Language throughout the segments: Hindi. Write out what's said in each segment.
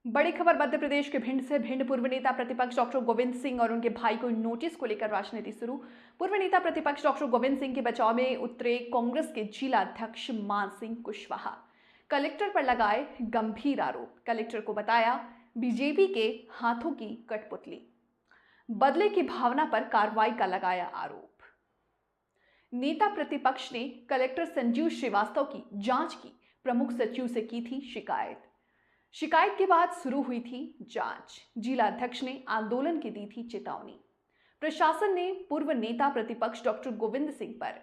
बड़ी खबर मध्य प्रदेश के भिंड से। भिंड पूर्व नेता प्रतिपक्ष डॉक्टर गोविंद सिंह और उनके भाई को नोटिस को लेकर राजनीति शुरू। पूर्व नेता प्रतिपक्ष डॉक्टर गोविंद सिंह के बचाव में उतरे कांग्रेस के जिला अध्यक्ष मान सिंह कुशवाहा। कलेक्टर पर लगाए गंभीर आरोप। कलेक्टर को बताया बीजेपी के हाथों की कठपुतली। बदले की भावना पर कार्रवाई का लगाया आरोप। नेता प्रतिपक्ष ने कलेक्टर संजीव श्रीवास्तव की जांच की प्रमुख सचिव से की थी शिकायत के बाद शुरू हुई थी जांच। जिला अध्यक्ष ने आंदोलन की दी थी चेतावनी। प्रशासन ने पूर्व नेता प्रतिपक्ष डॉक्टर गोविंद सिंह पर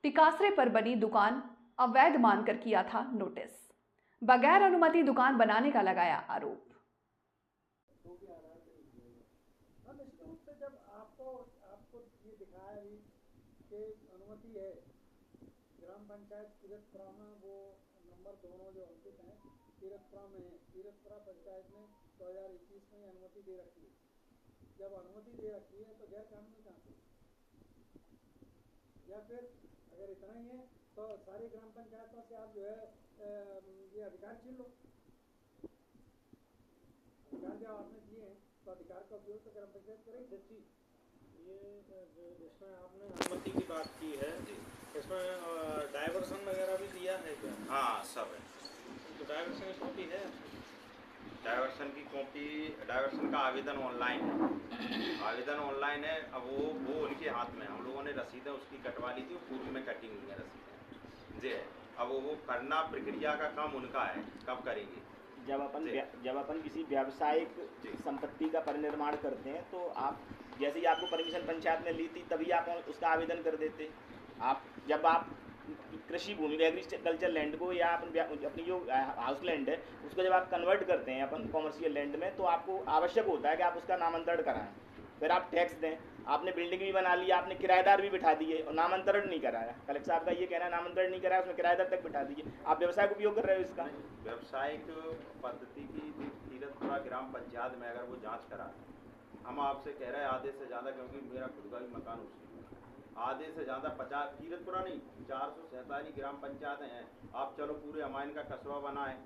टिकासरे पर बनी दुकान अवैध मानकर किया था नोटिस। बगैर अनुमति दुकान बनाने का लगाया आरोप। हाँ, निश्चित रूप से जब आपको आपको ये दिखाया भी कि अनुमति है, ग्राम पंचायत तीरथपुरा में वो नंबर दोनों जो अंकित हैं तीरथपुरा में है। तीरथपुरा पंचायत ने 2021 में अनुमति दे रखी है। जब अनुमति दे रखी है तो गैर कानूनी कहाँ से? या फिर अगर इतना ही है तो सारी ग्राम पंचायतों से आप जो है ये अधिकार छीन लो। अधिकार जब आपने दिए हैं तो अधिकार का उपयोग तो ग्राम पंचायत करेगी। जी, ये जिसमें आपने अनुमति की बात की है, इसमें डायवर्सन वगैरह भी दिया है क्या? हाँ, सब है। तो डायवर्सन की कॉपी है? डायवर्सन की कॉपी, डायवर्सन का आवेदन ऑनलाइन है। आवेदन ऑनलाइन है। अब वो उनके हाथ में। हम लोगों ने रसीदें उसकी कटवा ली थी, पूर्व में कटी हुई है रसीदें जी है। अब वो करना प्रक्रिया का काम उनका है, कब करेंगे। जब अपन किसी व्यावसायिक संपत्ति का परिनिर्माण करते हैं तो आप जैसे ही आपको परमिशन पंचायत ने ली थी तभी आप उसका आवेदन कर देते। जब आप कृषि भूमि एग्रीकल्चर लैंड को या अपनी जो हाउस लैंड है उसको जब आप कन्वर्ट करते हैं अपन कॉमर्शियल लैंड में तो आपको आवश्यक होता है कि आप उसका नामांतरण कराएं, फिर आप टैक्स दें। आपने बिल्डिंग भी बना ली, आपने किराएदार भी बिठा दिए और नामांतरण नहीं कराया। कलेक्टर साहब का ये कहना है नामांतरण नहीं कराया, उसमें किराएदार तक बिठा दिए। आप व्यवसाय का उपयोग कर रहे हो इसका। व्यावसायिक पद्धति की तीरथपुरा ग्राम पंचायत में अगर वो जांच करा, हम आपसे कह रहे हैं आधे से ज़्यादा, क्योंकि मेरा खुद का भी मकान उसी में, आधे से ज़्यादा 50 तीरथपुरा नहीं 447 ग्राम पंचायतें हैं। आप चलो पूरे अमाइन का कस्बा बना है,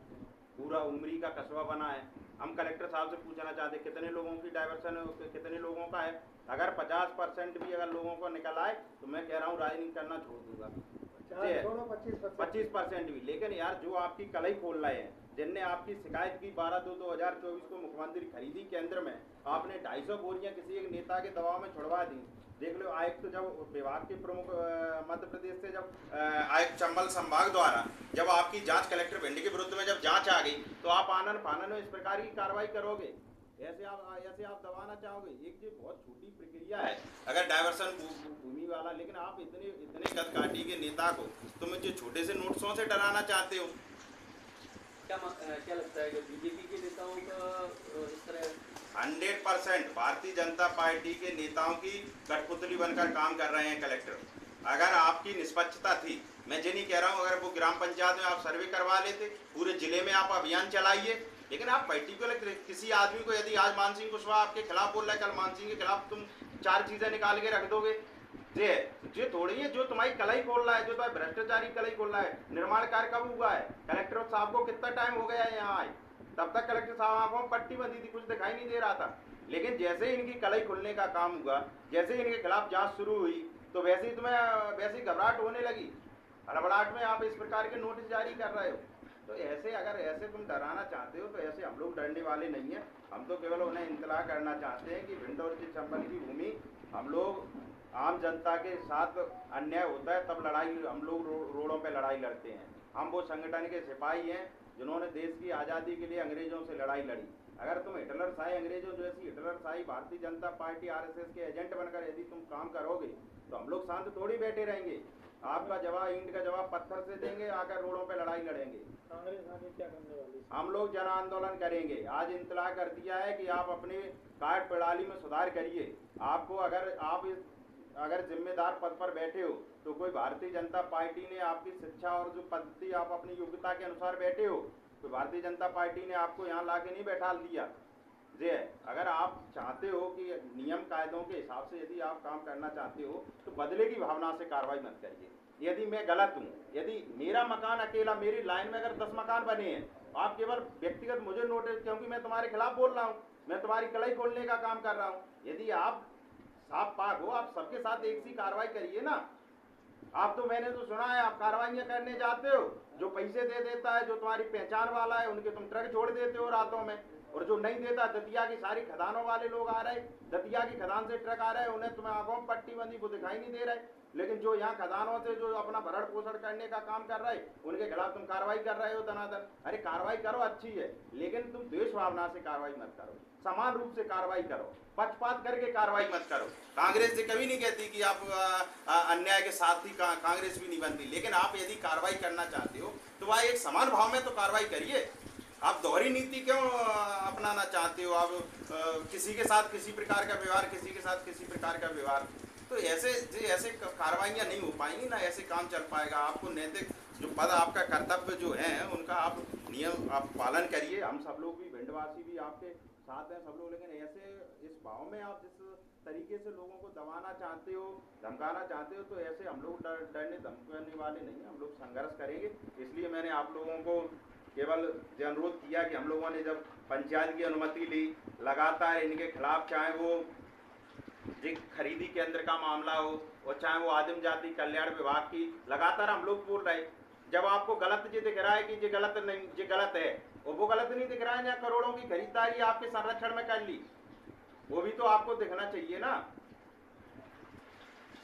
पूरा उमरी का कस्बा बना है। हम कलेक्टर साहब से पूछना चाहते हैं कितने लोगों की डाइवर्सन है, कितने लोगों का है। अगर 50% भी अगर लोगों को निकल आए तो मैं कह रहा हूँ राजनीति करना छोड़ दूंगा। 25% भी। लेकिन यार जो आपकी कलई खोल रहे हैं, जिनने आपकी शिकायत की 12/2/2024 को मुख्यमंत्री खरीदी केंद्र में, आपने 250 बोरियां किसी एक नेता के दबाव में छुड़वा दी। देख लो आयुक्त तो जब विभाग के प्रमुख मध्य प्रदेश से जब आयुक्त चंबल संभाग द्वारा जब आपकी जांच कलेक्टर भिंड के विरुद्ध में जब जांच आ गई तो आप आनन फानन में इस प्रकार की कार्रवाई करोगे? ऐसे आप दबाना चाहोगे? एक ये बहुत छोटी प्रक्रिया है अगर डायवर्सन भूमि वाला, लेकिन आप इतने कदकाठी के नेता को तुम जो छोटे से नोटिसों से डराना चाहते हो। क्या लगता है कि बीजेपी के नेताओं का इस तरह 100% भारतीय जनता पार्टी के नेताओं की कठपुतली बनकर काम कर रहे हैं कलेक्टर। अगर आपकी निष्पक्षता थी, मैं ये नहीं कह रहा हूँ, अगर वो ग्राम पंचायत में आप सर्वे करवा लेते, पूरे जिले में आप अभियान चलाइए, लेकिन आप पर्टिकुलर किसी आदमी को, यदि आज मान सिंह कुशवाहा आपके खिलाफ बोल रहा है, कल मान सिंह के खिलाफ तुम 4 चीजें निकाल के रख दोगे। ये थोड़ी है जो तुम्हारी कलाई खोल रहा है, जो तुम्हारी भ्रष्टाचारी कलाई खोल रहा है। निर्माण कार्य कब हुआ है? कलेक्टर साहब को कितना टाइम हो गया है यहाँ आए? तब तक कलेक्टर साहब आंखों में पट्टी बंधी थी, कुछ दिखाई नहीं दे रहा था। लेकिन जैसे ही इनकी कलाई खुलने का काम हुआ, जैसे ही इनके खिलाफ जांच शुरू हुई, तो वैसे ही तुम्हें वैसी घबराहट होने लगी। हड़बड़ाहट में आप इस प्रकार के नोटिस जारी कर रहे हो। तो ऐसे अगर ऐसे तुम डराना चाहते हो तो ऐसे हम लोग डरने वाले नहीं हैं। हम तो केवल उन्हें इंतला करना चाहते हैं कि भिंड और चंबल की भूमि, हम लोग आम जनता के साथ अन्याय होता है तब लड़ाई, हम लोग रोडों पे लड़ाई लड़ते हैं। हम वो संगठन के सिपाही हैं जिन्होंने देश की आज़ादी के लिए अंग्रेजों से लड़ाई लड़ी। अगर तुम हिटलर शाही अंग्रेजों जैसी हिटलर शाही भारतीय जनता पार्टी आरएसएस के एजेंट बनकर यदि तुम काम करोगे तो हम लोग शांत थोड़ी बैठे रहेंगे। आपका जवाब ईंट का जवाब पत्थर से देंगे, आकर रोडों पे लड़ाई लड़ेंगे। कांग्रेस आगे क्या करने वाली? हम लोग जन आंदोलन करेंगे। आज इंतला कर दिया है कि आप अपने कार्य प्रणाली में सुधार करिए। आपको अगर जिम्मेदार पद पर बैठे हो तो कोई भारतीय जनता पार्टी ने आपकी शिक्षा और जो पद्धति आप अपनी योग्यता के अनुसार बैठे हो, तो भारतीय जनता पार्टी ने आपको यहाँ लाके नहीं बैठा दिया। जी, अगर आप चाहते हो कि नियम कायदों के हिसाब से यदि आप काम करना चाहते हो तो बदले की भावना से कार्रवाई मत करिए। यदि मैं गलत हूँ, यदि मेरा मकान अकेला, मेरी लाइन में अगर 10 मकान बने हैं आप केवल व्यक्तिगत मुझे नोटिस, क्योंकि मैं तुम्हारे खिलाफ बोल रहा हूँ, मैं तुम्हारी कलाई खोलने का काम कर रहा हूँ। यदि आप साफ पाक हो, आप सबके साथ एक सी कार्रवाई करिए ना। आप तो, मैंने तो सुना है आप कार्रवाइयाँ करने जाते हो, जो पैसे दे देता है, जो तुम्हारी पहचान वाला है, उनके तुम ट्रक छोड़ देते हो रातों में, और जो नहीं देता, दतिया की सारी खदानों वाले लोग आ रहे, दतिया की खदान से ट्रक आ रहे हैं, उन्हें तुम्हें आंखों में पट्टी बंदी, वो दिखाई नहीं दे रहे। लेकिन जो यहाँ खदानों से जो अपना भरण पोषण करने का काम कर रहे, उनके खिलाफ तुम कार्रवाई कर रहे हो दनादन। अरे कार्रवाई करो, अच्छी है, लेकिन तुम द्वेष भावना से कार्रवाई मत करो, समान रूप से कार्रवाई करो, पक्षपात करके कार्रवाई मत करो। कांग्रेस से कभी नहीं कहती कि आप अन्याय के साथ ही कांग्रेस भी नहीं बनती, लेकिन आप यदि कार्रवाई करना चाहते हो तो वह एक समान भाव में तो कार्रवाई करिए। आप दोहरी नीति क्यों अपनाना चाहते हो? आप किसी के साथ किसी प्रकार का व्यवहार, किसी के साथ किसी प्रकार का व्यवहार, तो ऐसे कार्रवाइयाँ नहीं हो पाएंगी ना, ऐसे काम चल पाएगा। आपको नैतिक जो पद आपका कर्तव्य जो है उनका आप नियम आप पालन करिए। हम सब लोग भी, भिंडवासी भी आपके साथ हैं सब लोग, लेकिन ऐसे इस भाव में आप जिस तरीके से लोगों को दबाना चाहते हो, धमकाना चाहते हो, तो ऐसे हम लोग डरने धमकाने वाले नहीं, हम लोग संघर्ष करेंगे। इसलिए मैंने आप लोगों को केवल ये अनुरोध किया कि हम लोगों ने जब पंचायत की अनुमति ली, लगातार इनके खिलाफ, चाहे वो खरीदी केंद्र का मामला हो और चाहे वो आदिम जाति कल्याण विभाग की, लगातार हम लोग बोल रहे। जब आपको गलत ये दिख रहा है कि ये गलत नहीं, ये गलत है, और वो गलत नहीं दिख रहा है, या करोड़ों की खरीदारी आपके संरक्षण में कर ली, वो भी तो आपको दिखना चाहिए ना।